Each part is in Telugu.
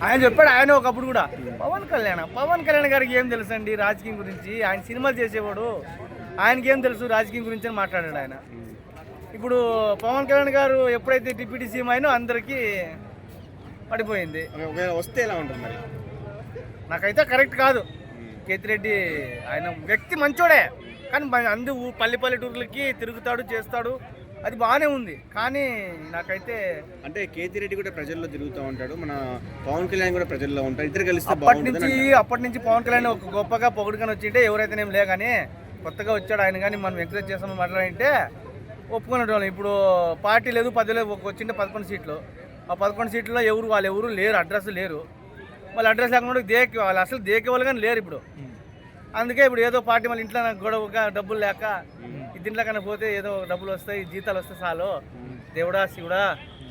ఆయన చెప్పాడు. ఆయన ఒకప్పుడు కూడా పవన్ కళ్యాణ్ గారికి ఏం తెలుసు అండి రాజకీయం గురించి? ఆయన సినిమాలు చేసేవాడు, ఆయనకి ఏం తెలుసు రాజకీయం గురించి అని మాట్లాడాడు ఆయన. ఇప్పుడు పవన్ కళ్యాణ్ గారు ఎప్పుడైతే డిప్యూటీ సీఎం అయినో అందరికీ పడిపోయింది. వస్తే ఎలా ఉంటుంది మరి? నాకైతే కరెక్ట్ కాదు. కేతిరెడ్డి ఆయన వ్యక్తి మంచోడే, కానీ పల్లెటూర్లకి తిరుగుతాడు, చేస్తాడు, అది బాగానే ఉంది. కానీ నాకైతే అంటే కేతిరెడ్డి కూడా ప్రజల్లో తిరుగుతూ ఉంటాడు, మన పవన్ కళ్యాణ్ కూడా ప్రజల్లో ఉంటాడు, ఇద్దరు కలిసి అప్పటి నుంచి పవన్ కళ్యాణ్ ఒక గొప్పగా పొగుడుకొని వచ్చింటే ఎవరైతేనేం లే, కానీ కొత్తగా వచ్చాడు ఆయన కానీ మనం ఎంకరేజ్ చేస్తామని మాట్లాడింటే ఒప్పుకునేటోళ్ళం. ఇప్పుడు పార్టీ లేదు, 10 లేదు, వచ్చింటే 11 సీట్లు. ఆ 11 సీట్లలో వాళ్ళెవరు లేరు, అడ్రస్ లేరు. వాళ్ళు అడ్రస్ లేకుండా వాళ్ళు అసలు దేకేవాళ్ళు కానీ లేరు ఇప్పుడు. అందుకే ఇప్పుడు ఏదో పార్టీ మళ్ళీ ఇంట్లో గొడవగా డబ్బులు లేక దీంట్లో కన్నా పోతే ఏదో డబ్బులు వస్తాయి, జీతాలు వస్తాయి, చాలు దేవుడా శివుడా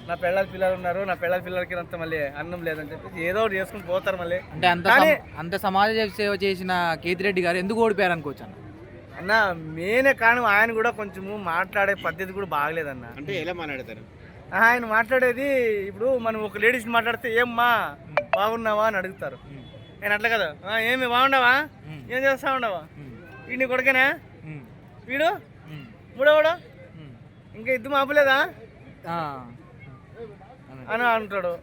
నా పిల్లలు ఉన్నారు, నా పిల్లలకి అంత మళ్ళీ అన్నం లేదని చెప్పి ఏదో ఒకటి చేసుకుని పోతారు మళ్ళీ. అంటే అంత సమాజ సేవ చేసిన కేతిరెడ్డి గారు ఎందుకు ఓడిపోయారు అనుకోవచ్చు అన్న? మేనే కారణం. ఆయన కూడా కొంచెము మాట్లాడే పద్ధతి కూడా బాగలేదన్న. అంటే ఎలా మాట్లాడతారు ఆయన మాట్లాడేది? ఇప్పుడు మనం ఒక లేడీస్ని మాట్లాడితే ఏమ్మా బాగున్నావా అని అడుగుతారు. నేను అట్లా కదా, ఏమి బాగుండవా, ఏం చేస్తా ఉండవా, వీడిని కొడుకనే, వీడు మూడోవాడు, ఇంకా ఇద్దరు ఆపలేదా అని అంటాడు.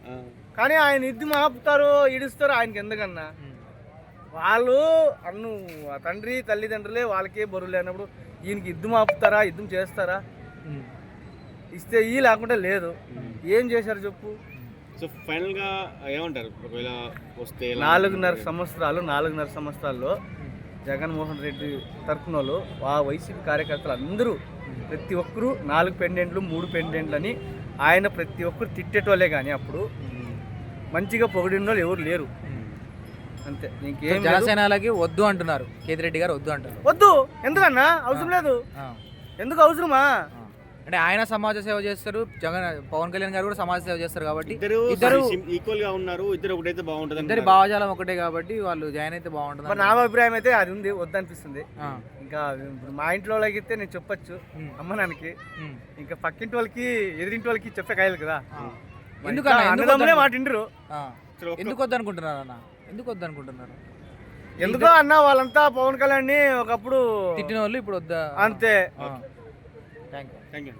కానీ ఆయన ఇద్దరు ఆపుతారు, ఇడుస్తారు. ఆయనకి ఎందుకన్నా వాళ్ళు తండ్రి తల్లిదండ్రులే వాళ్ళకే బరువు లేనప్పుడు ఈయనకి యుద్ధం ఆపుతారా, యుద్ధం చేస్తారా? ఇస్తే లేకుండా లేదు. ఏం చేశారు చెప్పు? సో ఫైనల్ గా ఏమంటారు? ఒకవేళ వస్తే 4.5 సంవత్సరాల్లో జగన్మోహన్ రెడ్డి తరఫున వాళ్ళు ఆ వైసీపీ కార్యకర్తలు అందరూ ప్రతి ఒక్కరూ 4 పెండెంట్లు 3 పెండెంట్లు అని ఆయన ప్రతి ఒక్కరు తిట్టేటోళ్ళే, కానీ అప్పుడు మంచిగా పొగిడిన వాళ్ళు ఎవరు లేరు. అంతే, ఇంకేం. జనసేనలకి వద్దు అంటున్నారు, కేతిరెడ్డి గారు వద్దు అంటారు. వద్దు ఎందుకన్నా? అవసరం లేదు. ఎందుకు అవసరమా? అంటే ఆయన సమాజ సేవ చేస్తారు, పవన్ కళ్యాణ్ గారు కూడా సమాజ సేవ చేస్తారు కాబట్టి ఇద్దరు ఈక్వల్ గా ఉన్నారు. ఇద్దరు ఒకటైతే బాగుంటుంది, ఇద్దరి భావజాలం ఒకటే కాబట్టి వాళ్ళు జాయిన్ అయితే బాగుంటుంది. నా అభిప్రాయం అయితే అది ఉంది, వద్దనిపిస్తుంది. ఇంకా మా ఇంట్లో వాళ్ళకి అయితే నేను చెప్పొచ్చు అమ్మ నాన్నకి, ఇంకా పక్కింటి వాళ్ళకి ఎదురింటి వాళ్ళకి చెప్పే కాయలు కదా. అన్నదమ్ములే మాట ఇంటరు. ఎందుకు వద్దనుకుంటున్నారు అన్న? ఎందుకు వద్దనుకుంటున్నారు? ఎందుకో అన్న వాళ్ళంతా పవన్ కళ్యాణ్ ని ఒకప్పుడు తిట్టిన వాళ్ళు ఇప్పుడు వద్దా? అంతే. Thank you.